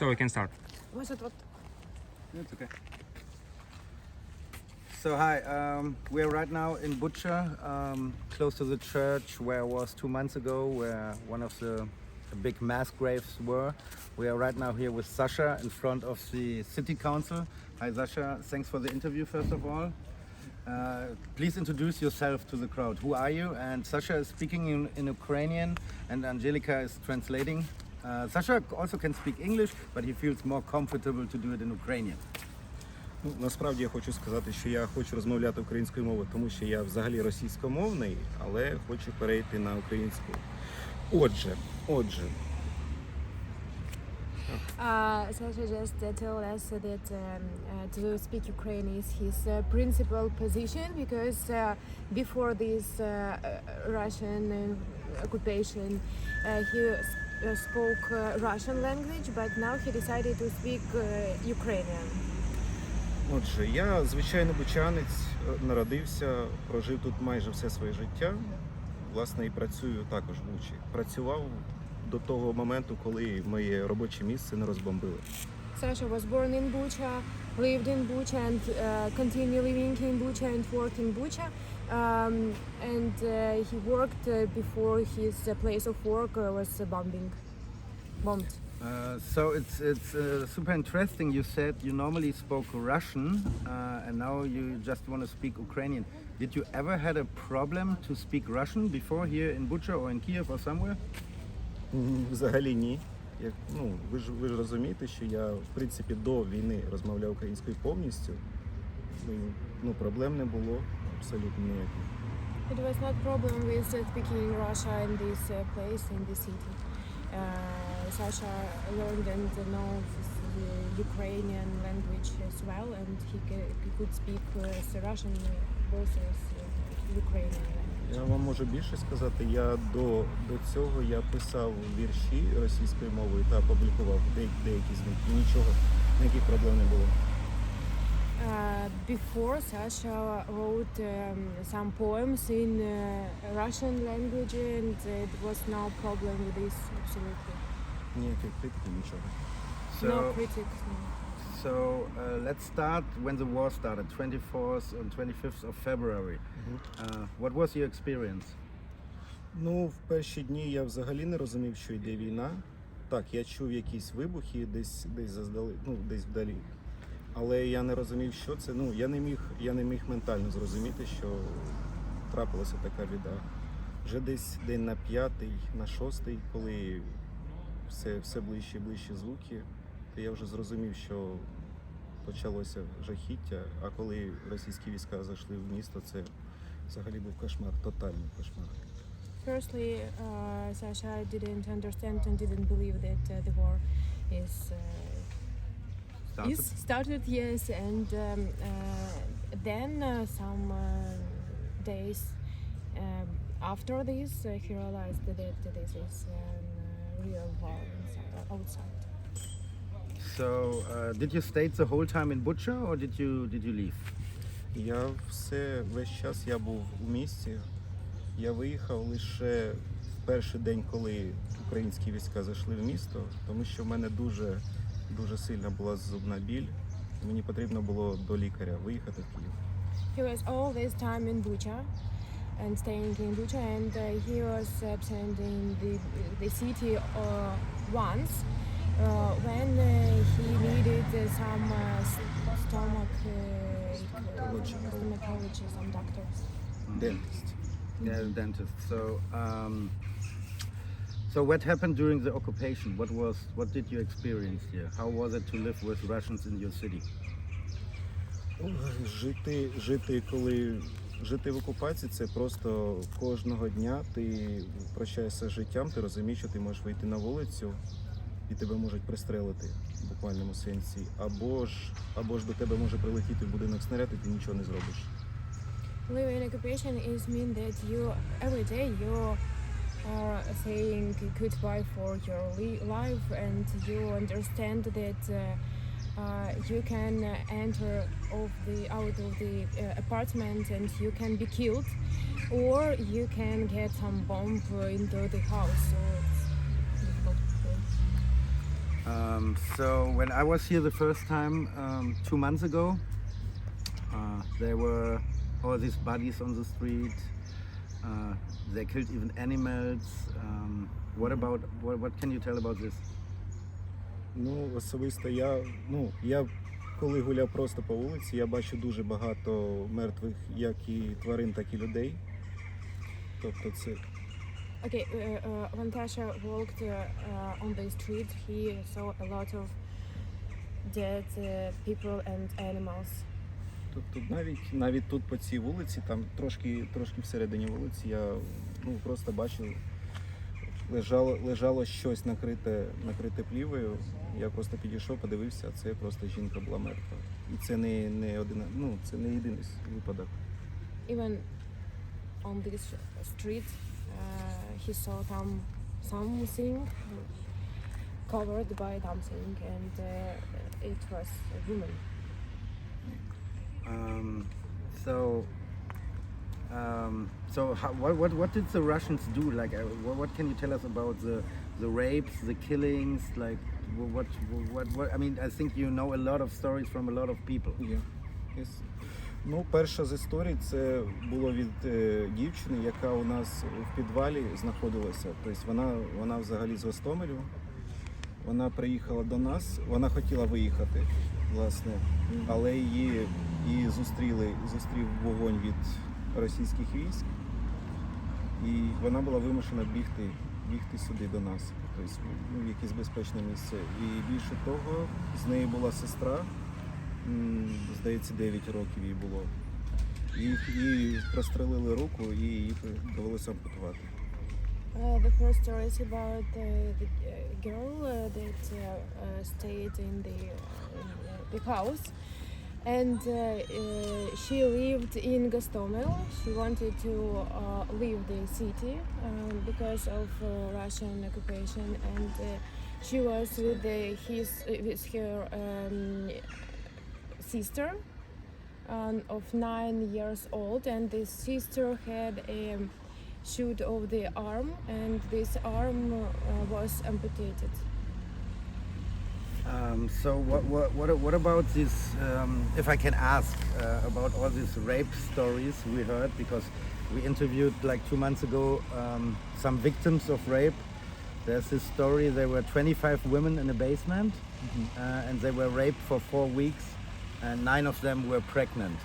so we can start. Was it what? It's okay. So hi, we're right now in Bucha, close to the church where I was 2 months ago, where one of the big mass graves were. We are right now here with Sasha in front of the city council. Hi Sasha, thanks for the interview first of all. Please introduce yourself to the crowd. Who are you? And Sasha is speaking in Ukrainian and Angelica is translating. Sasha also can speak English, but he feels more comfortable to do it in Ukrainian. Ну, насправді я хочу сказати, що я хочу розмовляти українською мовою, тому що я взагалі російськомовний, але хочу перейти на українську. Отже. Sasha just told us that to speak Ukrainian is his principal position because before this Russian occupation he spoke Russian language, but now he decided to speak Ukrainian. Отже, я звичайно бучанець, народився, прожив тут майже все своє життя. Власне, і працюю також в Бучі. Працював до того моменту, коли моє робоче місце не розбомбили. Sasha was born in Bucha, lived in Bucha and continue living in Bucha and worked in Bucha. And he worked before his place of work was bombed. So it's super interesting. You said you normally spoke Russian and now you just want to speak Ukrainian. Did you ever had a problem to speak Russian before here in Bucha or in Kiev or somewhere? Взагалі ні. Ви ж розумієте, що я, в принципі, до війни розмовляв українською повністю. Проблем не було абсолютно ніяких. It was not problem with speaking Russia in this place, in this city. Sasha learned and knows the Ukrainian language as well, and he could speak Russian both as Ukrainian language. Я вам можу більше сказати, я до цього я писав вірші російською мовою та публікував деякі з них. І ніяких проблем не було. Before Sasha wrote some poems in Russian language and it was no problem with this, absolutely. Ніяких критики, нічого. No critics, no. So let's start when the war started, 24th and 25th of February. What was your experience? В перші дні я взагалі не розумів, що йде війна. Так, я чув якісь вибухи десь вдалі. Але я не розумів, що це. Я не міг ментально зрозуміти, що трапилася така біда. Вже десь день на 5-й, на 6-й, коли все ближче і ближче звуки, то я вже зрозумів, що почалося жахіття, а коли російські війська зайшли в місто, це взагалі був кошмар, тотальний кошмар. Firstly, Sasha didn't understand and didn't believe that the war is started, yes, and then some days after this, he realized that this is real war outside. So did you stay the whole time in Bucha or did you leave? Я весь час я був у місті. Я виїхав лише в перший день, коли українські війська зайшли в місто, тому що в мене дуже сильна була зубна біль. Мені потрібно було до лікаря виїхати в Київ. He was all this time in Bucha and staying in Bucha, and he was absent in the city once when he needed some stomatology, some doctors. Dentist. Yeah, dentist. So what happened during the occupation? What did you experience here? How was it to live with Russians in your city? Жити в окупації – це просто кожного дня ти прощаєшся з життям, ти розумієш, що ти можеш вийти на вулицю і тебе можуть пристрелити в буквальному сенсі, або ж до тебе може прилетіти в будинок снаряд і ти нічого не зробиш. Living in occupation is mean that you every day you are saying goodbye for your life, and you understand that you can enter out of the apartment and you can be killed, or you can get some bomb into the house. So it's difficult. So when I was here the first time 2 months ago, there were all these bodies on the street. They killed even animals. What can you tell about this? Ну, особисто я коли гуляв просто по вулиці, я бачу дуже багато мертвих, як і тварин, так і людей. Тобто це Okay, when Tasha walked on the street, he saw a lot of dead people and animals. Тобто навіть тут по цій вулиці, там трошки всередині вулиці, я просто бачив, лежало щось накрите плівою. Я просто підійшов, подивився, а це просто жінка була мертва. І це це не єдиний випадок. Even on this street, he saw something covered by something, and it was a woman. What did the Russians do? Like, what can you tell us about the rapes, the killings? Like, what? I mean, I think you know a lot of stories from a lot of people. Yes. Ну, перша з історій це було від дівчини, яка у нас в підвалі знаходилася. Тобто вона взагалі з Гостомелю. Вона приїхала до нас, вона хотіла виїхати, власне, але її зустрів вогонь від російських військ, і вона була вимушена бігти сюди до нас, тобто в якесь безпечне місце. І більше того, з нею була сестра, здається, 9 років їй було. Їй прострелили руку і її довелося ампутувати. The first story is about the girl that stayed in the house, and she lived in Gostomel. She wanted to leave the city because of Russian occupation, and she was with her sister of 9 years old, and this sister had a shoot of the arm, and this arm was amputated. So what about this? If I can ask about all these rape stories we heard, because we interviewed like 2 months ago some victims of rape. There's this story: there were 25 women in a basement, and they were raped for 4 weeks, and 9 of them were pregnant.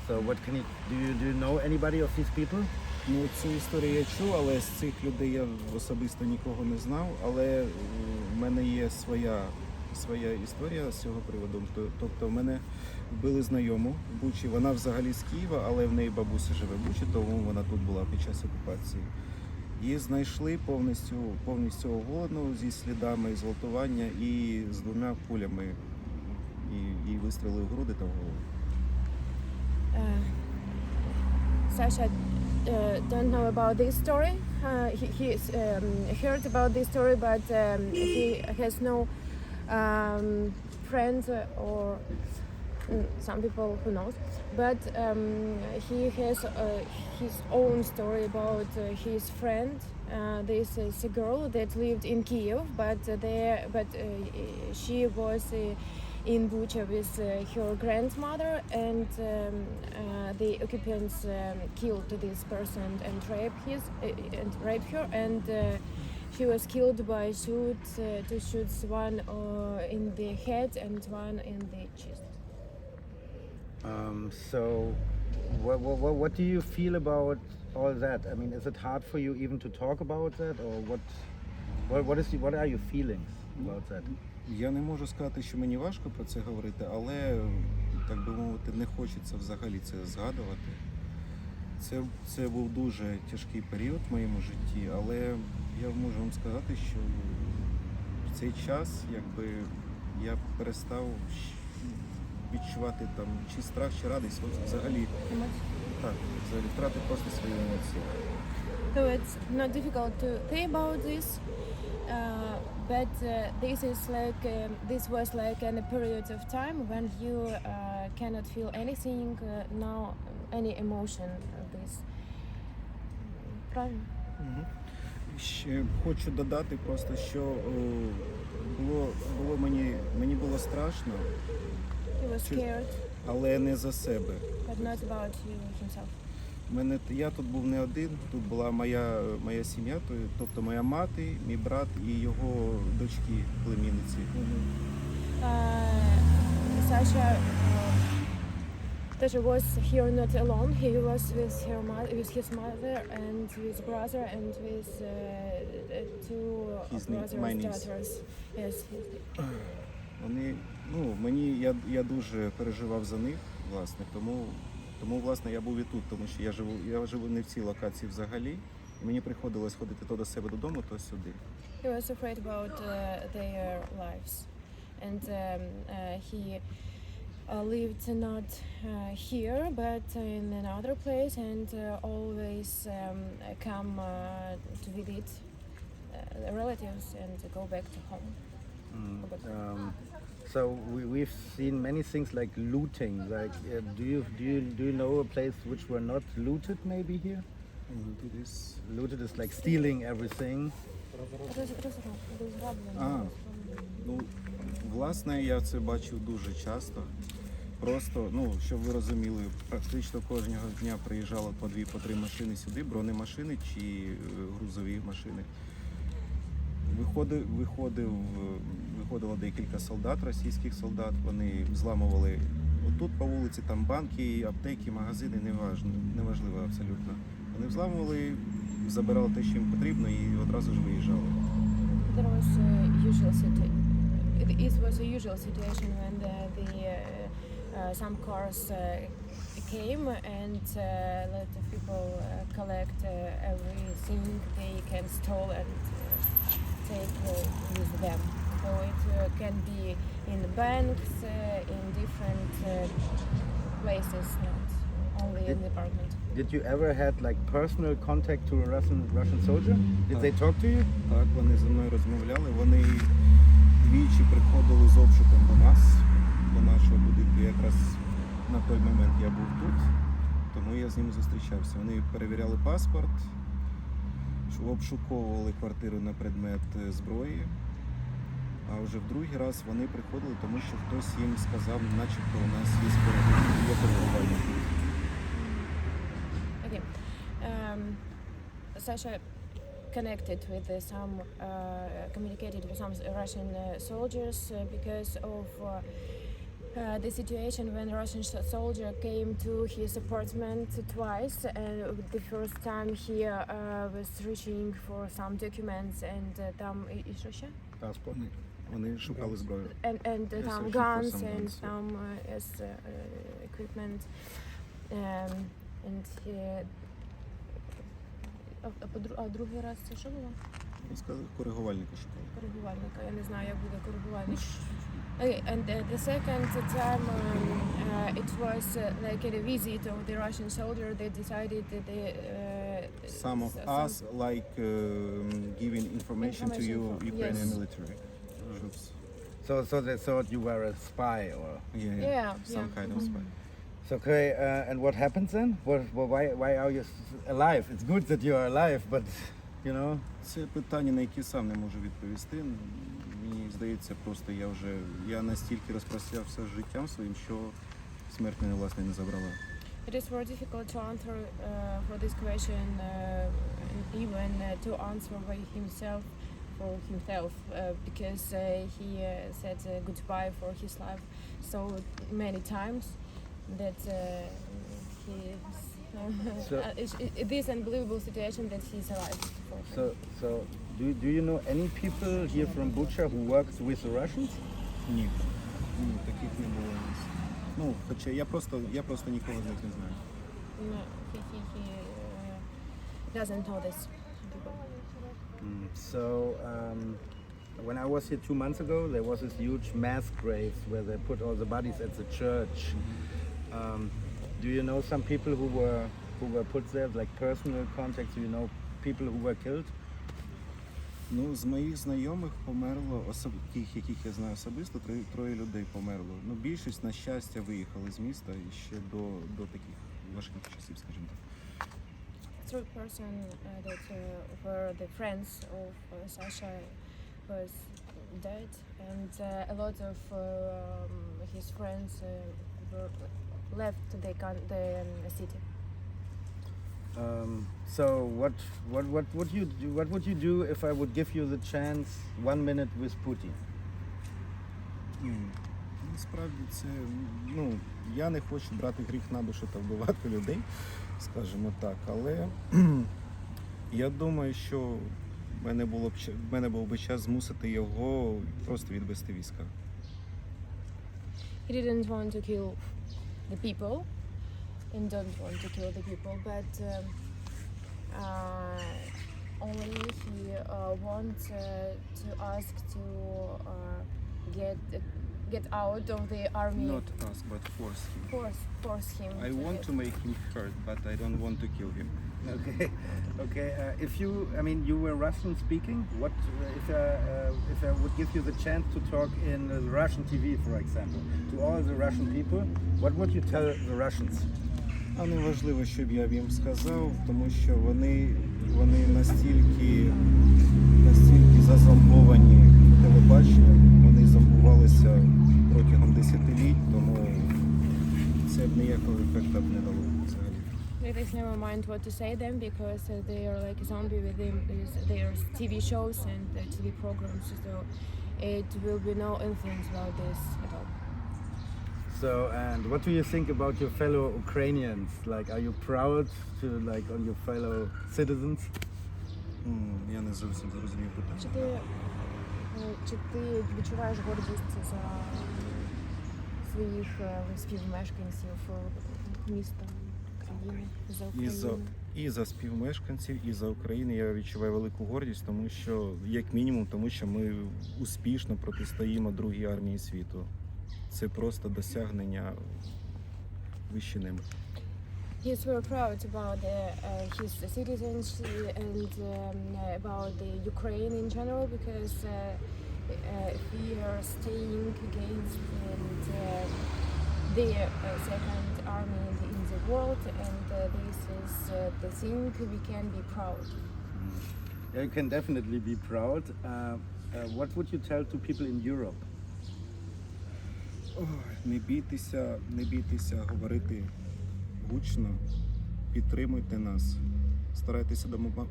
So what can you do? You know anybody of these people? Ну, цю історію я чув, але з цих людей я особисто нікого не знав, але в мене є своя історія з цього приводу. Тобто в мене вбили знайому в Бучі, вона взагалі з Києва, але в неї бабуся живе в Бучі, тому вона тут була під час окупації. Її знайшли повністю оголену, зі слідами зґвалтування і з 2 кулями. І вистрілили в груди та в голову. Sasha don't know about this story. He's heard about this story, but he has no friends or some people who knows. But he has his own story about his friend. This is a girl that lived in Kiev, but she was in Bucha with her grandmother, and the occupants killed this person and raped her, and she was killed by two shoots, one in the head and one in the chest. So what do you feel about all that? I mean, is it hard for you even to talk about that, or what are your feelings about that? Я не можу сказати, що мені важко про це говорити, але, так би мовити, не хочеться взагалі це згадувати. Це був дуже тяжкий період в моєму житті, але я можу вам сказати, що в цей час якби я перестав відчувати там чи страх, чи радість, взагалі втратив просто свої емоції. So it's not difficult to think about this, but this was like in a period of time when you cannot feel anything, any emotion of this. Правильно? Ще хочу додати просто, що було мені було страшно, He was scared, але не за себе. but not about you himself. Я тут був не один, тут була моя сім'я, тобто моя мати, мій брат і його дочки, племінниці. Sasha was here not alone. He was with with his mother and his brother and with two My brothers' niece. daughters. Yes. Вони, я дуже переживав за них, власне, тому власне я був і тут, тому що я живу не в цій локації взагалі. І мені приходилось ходити то до себе додому, то сюди. He was afraid about their lives, and he lived not here but in another place, and always come to visit the relatives and go back to home. So we've seen many things like looting. Like, do you know a place which were not looted maybe here? Looted is like stealing everything. Власне, я це бачив дуже часто. Просто, щоб ви розуміли, практично кожного дня приїжджало по 2-3 машини сюди, бронемашини чи грузові машини. Виходило декілька солдат, російських солдат, вони взламували отут по вулиці, там банки, аптеки, магазини, неважливо абсолютно. Вони взламували, забирали те, що їм потрібно, і одразу ж виїжджали. There was it was a usual situation when some cars came and a lot of people collect everything they can steal and take with them. So it can be in banks, in different places, not only in the apartment. Did you ever had like personal contact to a Russian soldier? Did they talk to you? Так, вони зі мною розмовляли. Вони двічі приходили з обшуком до нас, до нашого будинку. Якраз на той момент я був тут, тому я з ними зустрічався. Вони перевіряли паспорт, обшуковували квартиру на предмет зброї. А вже в другий раз вони приходили, тому що хтось їм сказав, начебто у нас є перебування. Okay. Sasha connected with communicated with some Russian soldiers because of the situation when Russian soldier came to his apartment twice. The first time he was searching for some documents and там і що ще? Passport. Вони шукали зброю. And Yes, some searching for guns some and guns, yeah. some equipment. And а другий раз це що було? Сказали, коригувальника шукали. Коригувальника. Я не знаю, як буде коригувальник. Okay, and the second time it was like a visit of the Russian soldier. They decided that they Some of us like giving information to you Information, Ukrainian yes. military troops. So they thought you were a spy, or Yeah, some yeah. kind of spy. so okay. And what happens then? Why are you alive? It's good that you are alive, but you know. Це питання, на які сам не можу відповісти. Мені здається, просто я настільки розпростявся з життям своїм, що смерть мене, власне, не забрала. It is very difficult to answer for this question, even to answer by himself because he said goodbye for his life so many times that this unbelievable situation that he's alive. So do you know any people here from Bucha who works with the Russians? Ні, таких не було у нас. Хоча я просто нікого з них не знаю. No, he doesn't know this. So when I was here 2 months ago, there was this huge mass grave where they put all the bodies at the church. Do you know some people who were put there, like personal contacts? Do you know people who were killed? З моїх знайомих померло, тих, яких я знаю особисто, троє людей померло. Більшість, на щастя, виїхали з міста і ще до таких важких часів, скажімо так. Third person that were the friends of Sasha was died, and a lot of his friends left the city. So what would you do if I would give you the chance 1 minute with Putin? Насправді це, я не хочу брати гріх на душу та вбивати людей, скажімо так, але я думаю, що в мене був би час змусити його просто відвести війська. He didn't want to kill the people and don't want to kill the people, but only he wants to ask to get out of the army. Not ask, but force him. Force him. I want to make him hurt, but I don't want to kill him. Okay. If you were Russian speaking. What if I would give you the chance to talk in Russian TV, for example, to all the Russian people? What would you tell the Russians? А не важливо, що б я їм сказав, тому що вони настільки зазомбовані телебаченням, вони зомбувалися протягом десятиліть, тому це б ніякого ефекту б не дало взагалі. It is never mind what to say them because they are like a zombie within their TV shows and TV programs, so it will be no influence about this at all. So, and what do you think about your fellow Ukrainians? Like, are you proud on your fellow citizens? Я не зовсім зрозумів питання. Чи ти відчуваєш гордість за своїх співмешканців міста, країни, за Україну? І за співмешканців, і за Україну я відчуваю велику гордість, тому що, як мінімум, тому що ми успішно протистоїмо другій армії світу. Це просто досягнення вище неба. He's very proud about his citizens and about the Ukraine in general because we are staying against the second army in the world, and this is the thing we can be proud. Yeah, you can definitely be proud. What would you tell to people in Europe? Не бійтеся говорити гучно, підтримуйте нас, старайтеся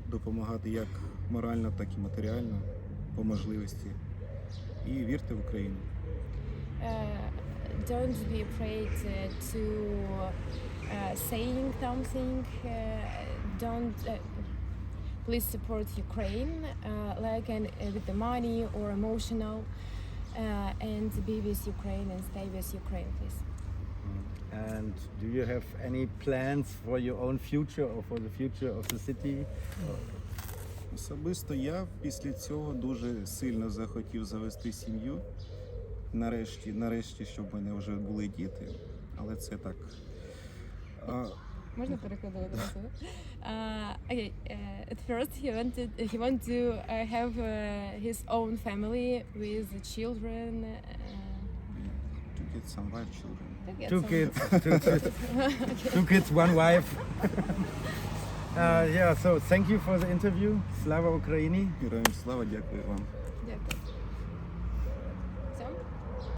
допомагати як морально, так і матеріально, по можливості. І вірте в Україну. Don't be afraid to saying something. Please support Ukraine, with the money or emotional, and be with Ukraine and stay with Ukraine, please. And do you have any plans for your own future or for the future of the city? Особисто я після цього дуже сильно захотів завести сім'ю. Нарешті, щоб в мене вже були діти. Але це так. Можна перекладати одразу? Okay. At first he wanted to have his own family with children. To get some wife children. Two kids, one wife. Yeah, so thank you for the interview. Slava Ukraini. Героям слава, дякую вам.